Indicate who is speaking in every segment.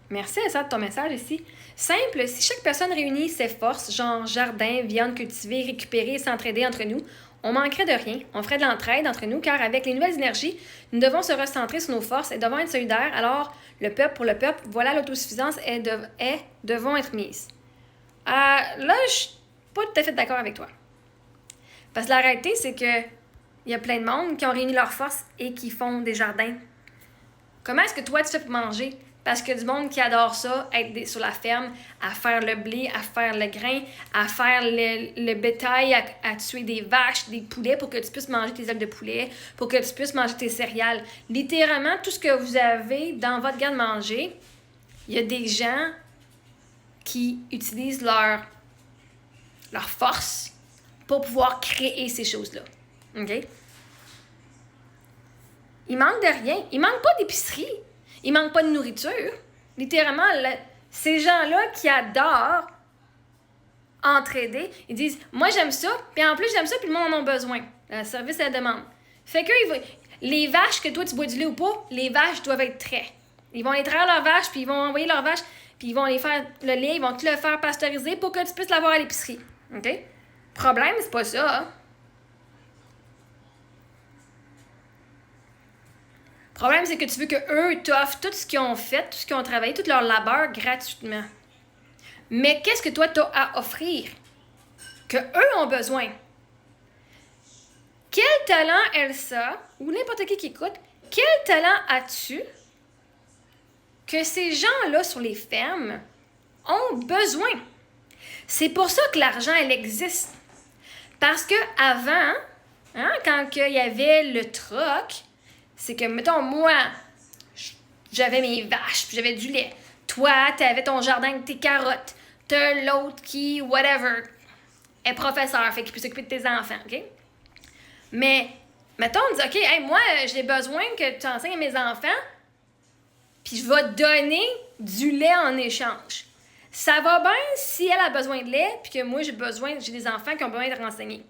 Speaker 1: Merci à ça de ton message ici. Simple, si chaque personne réunit ses forces, genre jardin, viande cultivée, récupérer et s'entraider entre nous, on manquerait de rien. On ferait de l'entraide entre nous car avec les nouvelles énergies, nous devons se recentrer sur nos forces et devons être solidaires. Alors, le peuple pour le peuple, voilà l'autosuffisance devons être mise. Là, je suis pas tout à fait d'accord avec toi. Parce que la réalité, c'est que il y a plein de monde qui ont réuni leurs forces et qui font des jardins. Comment est-ce que toi, tu fais pour manger? Parce que du monde qui adore ça, être sur la ferme, à faire le blé, à faire le grain, à faire le bétail, à tuer des vaches, des poulets pour que tu puisses manger tes ailes de poulet, pour que tu puisses manger tes céréales. Littéralement, tout ce que vous avez dans votre garde-manger, il y a des gens qui utilisent leur force pour pouvoir créer ces choses-là. OK? Il manque de rien. Il manque pas d'épicerie. Il manque pas de nourriture. Littéralement, ces gens-là qui adorent entraider, ils disent « Moi, j'aime ça, puis en plus, j'aime ça, puis le monde en a besoin. » Le service à la demande. Fait que les vaches, que toi, tu bois du lait ou pas, les vaches doivent être traits. Ils vont les traire leurs vaches, puis ils vont envoyer leurs vaches, puis ils vont les faire le lait, ils vont te le faire pasteuriser pour que tu puisses l'avoir à l'épicerie. OK? Problème, c'est pas ça. Hein? Le problème, c'est que tu veux qu'eux t'offrent tout ce qu'ils ont fait, tout ce qu'ils ont travaillé, tout leur labeur gratuitement. Mais qu'est-ce que toi, tu as à offrir? Que eux ont besoin. Quel talent, Elsa, ou n'importe qui écoute, quel talent as-tu que ces gens-là sur les fermes ont besoin? C'est pour ça que l'argent, elle existe. Parce que avant, quand il y avait le troc, c'est que, mettons, moi, j'avais mes vaches, puis j'avais du lait. Toi, t'avais ton jardin avec tes carottes. T'as l'autre qui, whatever, est professeur, fait qu'il peut s'occuper de tes enfants, OK? Mais, mettons, on dit, OK, hey, moi, j'ai besoin que tu enseignes à mes enfants, puis je vais te donner du lait en échange. Ça va bien si elle a besoin de lait, puis que moi, j'ai des enfants qui ont besoin de renseigner.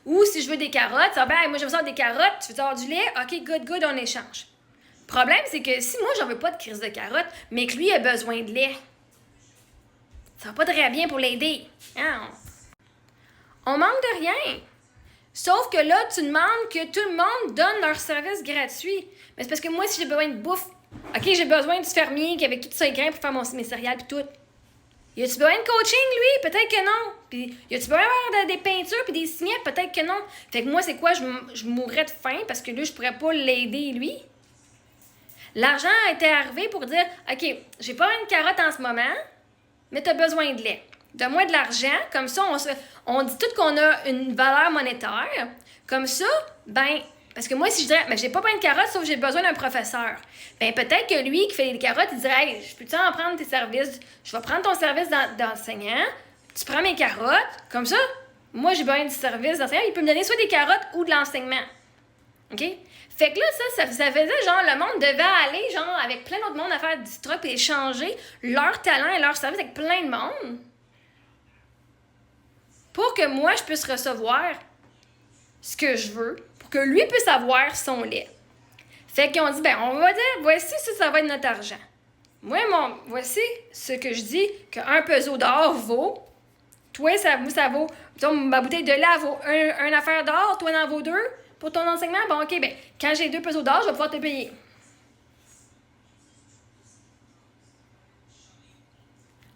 Speaker 1: Ou si je veux des carottes, ça va bien, moi, je veux avoir des carottes, tu veux avoir du lait? OK, good, on échange. Le problème, c'est que si moi, j'en veux pas de crise de carottes, mais que lui a besoin de lait, ça va pas très bien pour l'aider. Hein? On manque de rien. Sauf que là, tu demandes que tout le monde donne leur service gratuit. Mais c'est parce que moi, si j'ai besoin de bouffe, OK, j'ai besoin du fermier qui avait tous ses grains pour faire mes céréales et tout. Y a-tu besoin de coaching, lui? Peut-être que non. Puis y a-tu besoin d'avoir des peintures puis des signets? Peut-être que non. Fait que moi, c'est quoi? Je mourrais de faim parce que là, je pourrais pas l'aider, lui. L'argent était arrivé pour dire, OK, j'ai pas une carotte en ce moment, mais t'as besoin de lait. Donne-moi de l'argent. Comme ça, on dit tout qu'on a une valeur monétaire. Comme ça, parce que moi, si je dirais, mais j'ai pas plein de carottes, sauf que j'ai besoin d'un professeur. Peut-être que lui qui fait des carottes, il dirait, hey, je peux-tu en prendre tes services? Je vais prendre ton service d'enseignant. Tu prends mes carottes. Comme ça, moi, j'ai besoin du service d'enseignant. Il peut me donner soit des carottes ou de l'enseignement. OK? Fait que là, ça faisait genre, le monde devait aller, genre, avec plein d'autres monde à faire du truc et échanger leur talent et leur service avec plein de monde. Pour que moi, je puisse recevoir ce que je veux, pour que lui puisse avoir son lait. Fait qu'ils ont dit, on va dire, voici ça va être notre argent. Moi, voici ce que je dis qu'un peso d'or vaut. Toi, ça vaut, ma bouteille de lait vaut un affaire d'or, toi, en vaut 2 pour ton enseignement. Bon, OK, quand j'ai 2 pesos d'or, je vais pouvoir te payer.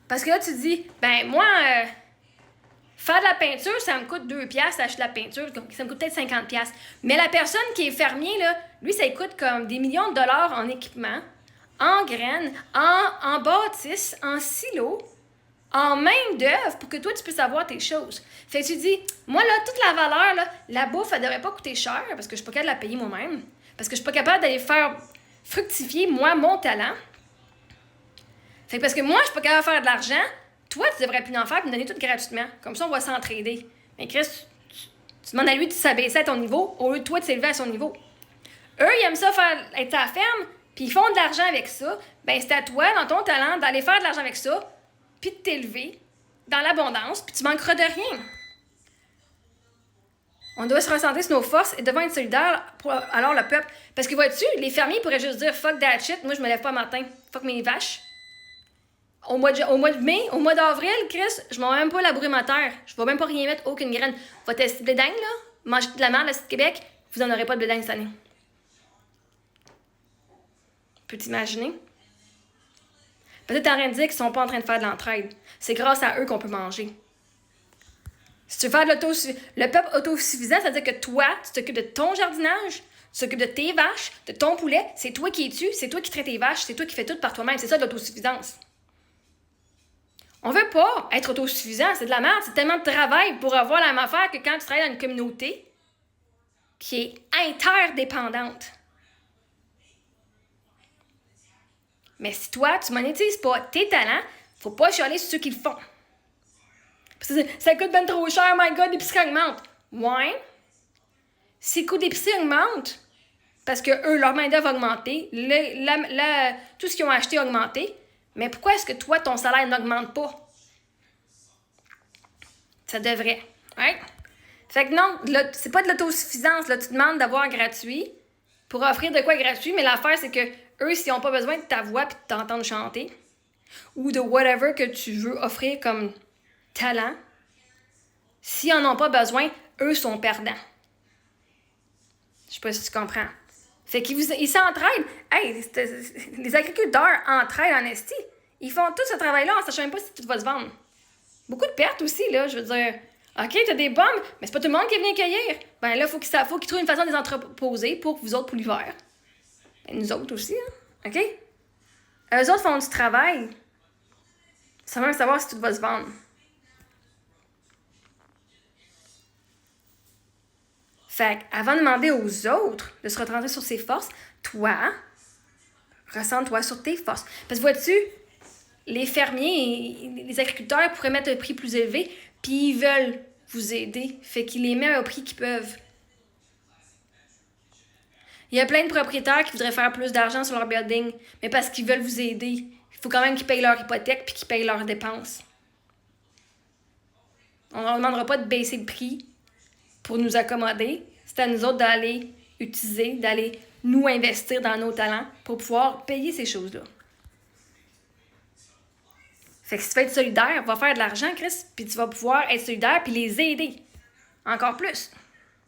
Speaker 1: Parce que là, tu dis, moi, faire de la peinture, ça me coûte 2 piastres, acheter de la peinture, ça me coûte peut-être 50 piastres. Mais la personne qui est fermier, là, lui, ça coûte comme des millions de dollars en équipement, en graines, en bâtisse, en silo, en main-d'œuvre pour que toi, tu puisses avoir tes choses. Fait que tu dis, moi, là, toute la valeur, là, la bouffe, elle devrait pas coûter cher parce que je suis pas capable de la payer moi-même. Parce que je suis pas capable d'aller faire fructifier, moi, mon talent. Fait que parce que moi, je suis pas capable de faire de l'argent, toi, tu devrais plus en faire et me donner tout gratuitement. Comme ça, on va s'entraider. Mais Chris, tu demandes à lui de s'abaisser à ton niveau au lieu de toi de s'élever à son niveau. Eux, ils aiment ça être à la ferme, puis ils font de l'argent avec ça. C'est à toi, dans ton talent, d'aller faire de l'argent avec ça, puis de t'élever dans l'abondance, puis tu manqueras de rien. On doit se recentrer sur nos forces et devant être solidaires alors le peuple. Parce que vois-tu, les fermiers pourraient juste dire « fuck that shit, moi je me lève pas le matin, fuck mes vaches ». Au mois de mai, au mois d'avril, Chris, je m'en vais même pas labourer ma terre. Je vais même pas rien mettre, aucune graine. Votre blé d'Inde, là, manger de la merde, le Québec, vous en aurez pas de blé d'Inde cette année. Peux-tu imaginer? Peut-être t'es en train de dire qu'ils sont pas en train de faire de l'entraide. C'est grâce à eux qu'on peut manger. Si tu veux faire le peuple autosuffisant, ça veut dire que toi, tu t'occupes de ton jardinage, tu t'occupes de tes vaches, de ton poulet, c'est toi qui es tu, c'est toi qui traites tes vaches, c'est toi qui fais tout par toi-même. C'est ça de l'autosuffisance. On veut pas être autosuffisant, c'est de la merde, c'est tellement de travail pour avoir la même affaire que quand tu travailles dans une communauté qui est interdépendante. Mais si toi, tu monétises pas tes talents, faut pas chialer sur ceux qui le font. Ça coûte ben trop cher, my God, l'épicerie augmente. Ouais. Si le coût d'épicerie augmente, parce que eux, leur main-d'œuvre a augmenté, tout ce qu'ils ont acheté a augmenté, mais pourquoi est-ce que toi, ton salaire n'augmente pas? Ça devrait. Right? Fait que non, là, c'est pas de l'autosuffisance. Là, tu demandes d'avoir gratuit pour offrir de quoi gratuit, mais l'affaire, c'est que eux, s'ils n'ont pas besoin de ta voix et de t'entendre chanter, ou de whatever que tu veux offrir comme talent, s'ils n'en ont pas besoin, eux sont perdants. Je sais pas si tu comprends. Fait qu'ils s'entraident. Hey, les agriculteurs entraident en esti. Ils font tout ce travail-là en sachant même pas si tout va se vendre. Beaucoup de pertes aussi, là, je veux dire. OK, t'as des pommes, mais c'est pas tout le monde qui est venu cueillir. Ben là, faut qu'ils trouvent une façon de les entreposer pour vous autres pour l'hiver. Ben, nous autres aussi, hein. OK? Eux autres font du travail sans même savoir si tout va se vendre. Fait avant de demander aux autres de se recentrer sur ses forces, toi, recentre-toi sur tes forces. Parce que vois-tu, les fermiers et les agriculteurs pourraient mettre un prix plus élevé, puis ils veulent vous aider. Fait qu'ils les mettent au prix qu'ils peuvent. Il y a plein de propriétaires qui voudraient faire plus d'argent sur leur building, mais parce qu'ils veulent vous aider. Il faut quand même qu'ils payent leur hypothèque puis qu'ils payent leurs dépenses. On ne leur demandera pas de baisser le prix pour nous accommoder. C'est à nous autres d'aller utiliser, d'aller nous investir dans nos talents pour pouvoir payer ces choses-là. Fait que si tu veux être solidaire, va faire de l'argent, Chris, puis tu vas pouvoir être solidaire puis les aider. Encore plus.